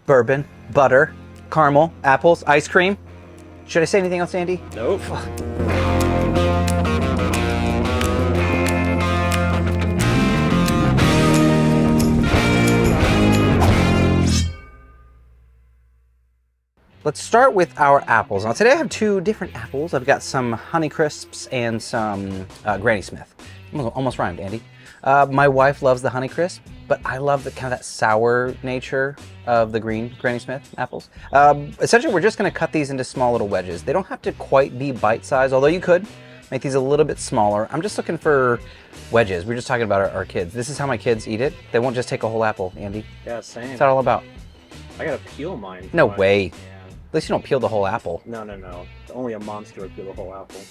bourbon, butter, caramel, apples, ice cream. Should I say anything else, Andy? Nope. Let's start with our apples. Now today I have two different apples. I've got some Honey Crisps and some Granny Smith. Almost rhymed, Andy. My wife loves the Honey Crisp, but I love the kind of that sour nature of the green Granny Smith apples. Essentially, we're just gonna cut these into small little wedges. They don't have to quite be bite-sized, although you could make these a little bit smaller. I'm just looking for wedges. We're just talking about our kids. This is how my kids eat it. They won't just take a whole apple, Andy. Yeah, same. What's that all about? I gotta peel mine. No way. Yeah. At least you don't peel the whole apple. No. Only a monster would peel the whole apple.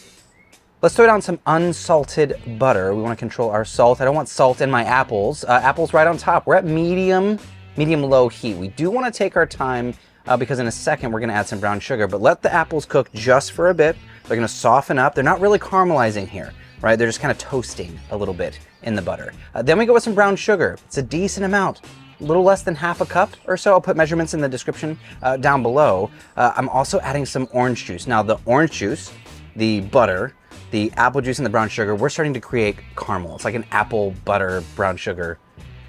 Let's throw down some unsalted butter. We want to control our salt. I don't want salt in my apples. Apples right on top. We're at medium-low heat. We do want to take our time because in a second we're going to add some brown sugar, but let the apples cook just for a bit. They're going to soften up. They're not really caramelizing here, right? They're just kind of toasting a little bit in the butter. Then we go with some brown sugar. It's a decent amount. A little less than half a cup or so. I'll put measurements in the description down below. I'm also adding some orange juice. Now the orange juice, the butter, the apple juice and the brown sugar, we're starting to create caramel. It's like an apple, butter, brown sugar,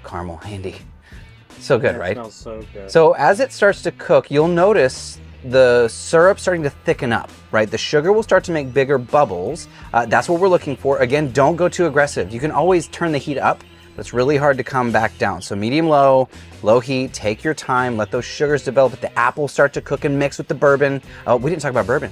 caramel. Handy. So good, right? It smells so good. So as it starts to cook, you'll notice the syrup starting to thicken up, right? The sugar will start to make bigger bubbles. That's what we're looking for. Again, don't go too aggressive. You can always turn the heat up, but it's really hard to come back down. So medium-low, low heat, take your time, let those sugars develop, let the apples start to cook and mix with the bourbon. Oh, we didn't talk about bourbon.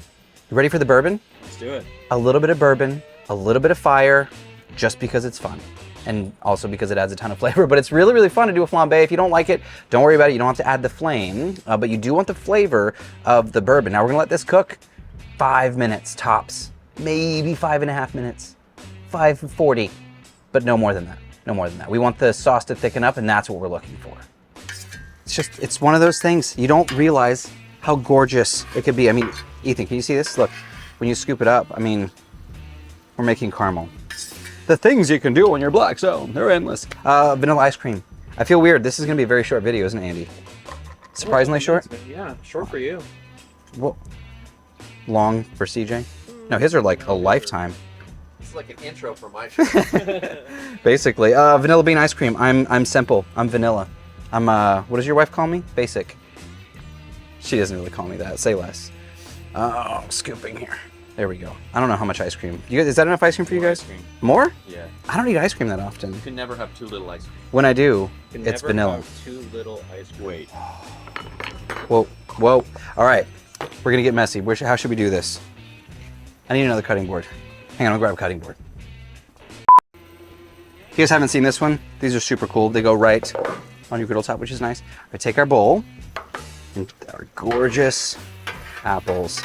You ready for the bourbon? Let's do it. A little bit of bourbon, a little bit of fire, just because it's fun. And also because it adds a ton of flavor, but it's really, really fun to do a flambe. If you don't like it, don't worry about it. You don't have to add the flame, but you do want the flavor of the bourbon. Now we're gonna let this cook 5 minutes tops, maybe 5.5 minutes, 5:40, but no more than that. No more than that. We want the sauce to thicken up, and that's what we're looking for. It's one of those things. You don't realize how gorgeous it could be. I mean, Ethan, can you see this? Look, when you scoop it up, I mean, we're making caramel. The things you can do when you're Blackstone, they're endless. Vanilla ice cream. I feel weird. This is gonna be a very short video, isn't it, Andy? Surprisingly short? Yeah, short for you. Well, long for CJ? No, his are like a lifetime. It's like an intro for my show. Basically, vanilla bean ice cream. I'm simple. I'm vanilla. I'm what does your wife call me? Basic. She doesn't really call me that. Say less. Oh, scooping here. There we go. I don't know how much ice cream. You guys, is that enough ice cream for you guys? More? Yeah. I don't eat ice cream that often. You can never have too little ice cream. When I do, You can it's never vanilla. have too little ice cream. Wait. Whoa. All right, we're gonna get messy. How should we do this? I need another cutting board. Hang on, I'll grab a cutting board. If you guys haven't seen this one, these are super cool. They go right on your griddle top, which is nice. I take our bowl and our gorgeous apples.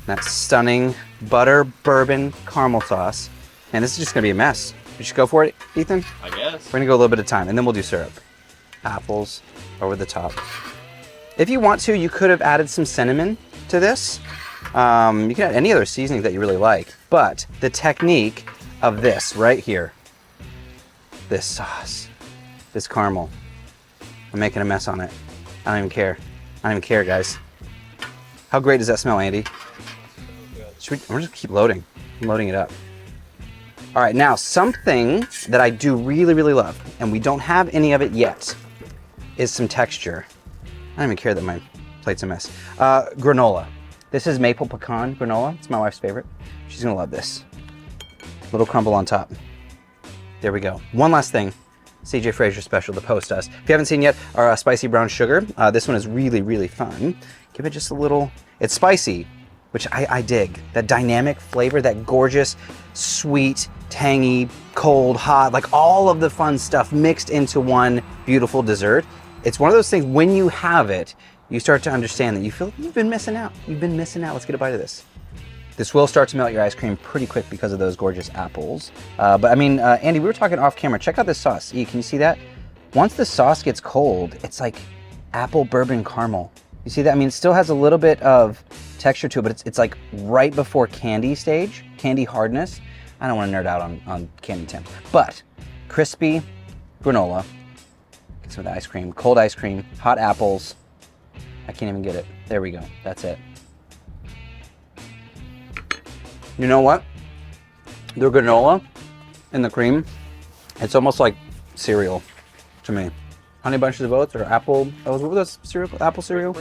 That stunning butter bourbon caramel sauce. And this is just gonna be a mess. You should go for it, Ethan? I guess. We're gonna go a little bit of time and then we'll do syrup. Apples over the top. If you want to, you could have added some cinnamon to this. You can add any other seasoning that you really like, but the technique of this right here, this sauce, this caramel, I'm making a mess on it. I don't even care. I don't even care, guys. How great does that smell, Andy? I'm gonna just keep loading. I'm loading it up. All right, now something that I do really, really love, and we don't have any of it yet, is some texture. I don't even care that my plate's a mess. Granola. This is maple pecan granola. It's my wife's favorite. She's gonna love this. Little crumble on top. There we go. One last thing. CJ Fraser special to post us. If you haven't seen yet, our spicy brown sugar. This one is really, really fun. Give it just a little, it's spicy, which I dig. That dynamic flavor, that gorgeous, sweet, tangy, cold, hot, like all of the fun stuff mixed into one beautiful dessert. It's one of those things, when you have it, you start to understand that you feel you've been missing out. You've been missing out. Let's get a bite of this. This will start to melt your ice cream pretty quick because of those gorgeous apples. But I mean, Andy, we were talking off camera. Check out this sauce. E, can you see that? Once the sauce gets cold, it's like apple bourbon caramel. You see that? I mean, it still has a little bit of texture to it, but it's like right before candy stage, candy hardness. I don't want to nerd out on candy temp, but crispy granola, get some of the ice cream, cold ice cream, hot apples, I can't even get it. There we go. That's it. You know what? The granola and the cream, it's almost like cereal to me. Honey Bunches of Oats or apple. What was this cereal? Apple cereal?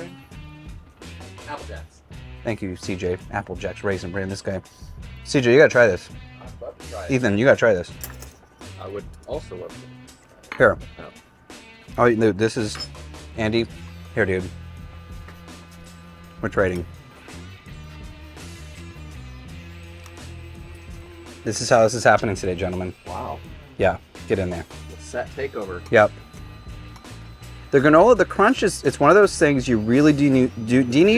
Apple Jacks. Thank you, CJ. Apple Jacks Raisin Bran. This guy. CJ, you gotta try this. I'd love to try it. Ethan, you gotta try this. I would also love to. Here. Oh. Oh, dude, this is Andy. Here, dude. We're trading. This is how this is happening today, gentlemen. Wow. Yeah, get in there. The set takeover. Yep. The granola, the crunch it's one of those things you really do need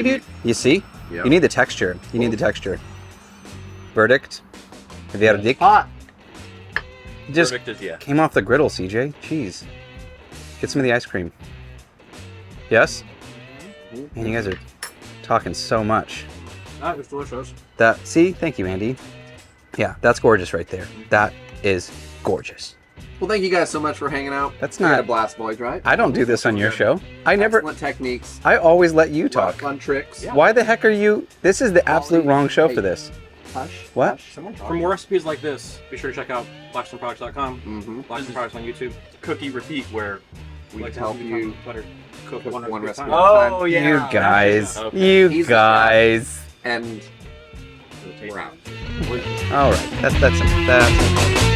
it. You see? Yeah. You need the texture. You need the texture. Verdict? Have you had a dick? Hot. Just Perfect as yeah. came off the griddle, CJ. Jeez. Get some of the ice cream. Yes? Man, you guys are talking so much. Ah, it's delicious. See? Thank you, Andy. Yeah, that's gorgeous right there. That is gorgeous. Well, thank you guys so much for hanging out. That's We had a not... blast, boys, right? I don't do this on your show. I never... Excellent techniques. I always let you Lot of talk. fun tricks. Why the heck are you... This is the absolute wrong show for this. Hush. What? Hush. Someone For more recipes like this, be sure to check out blackstoneproducts.com. Mm-hmm. Blackstone Products on YouTube. Cookie repeat where We Like to help you butter. Cook cook one one recipe recipe at a time. at a time. yeah. You guys. Okay. You He's the guys. And we're out. All right. That's it.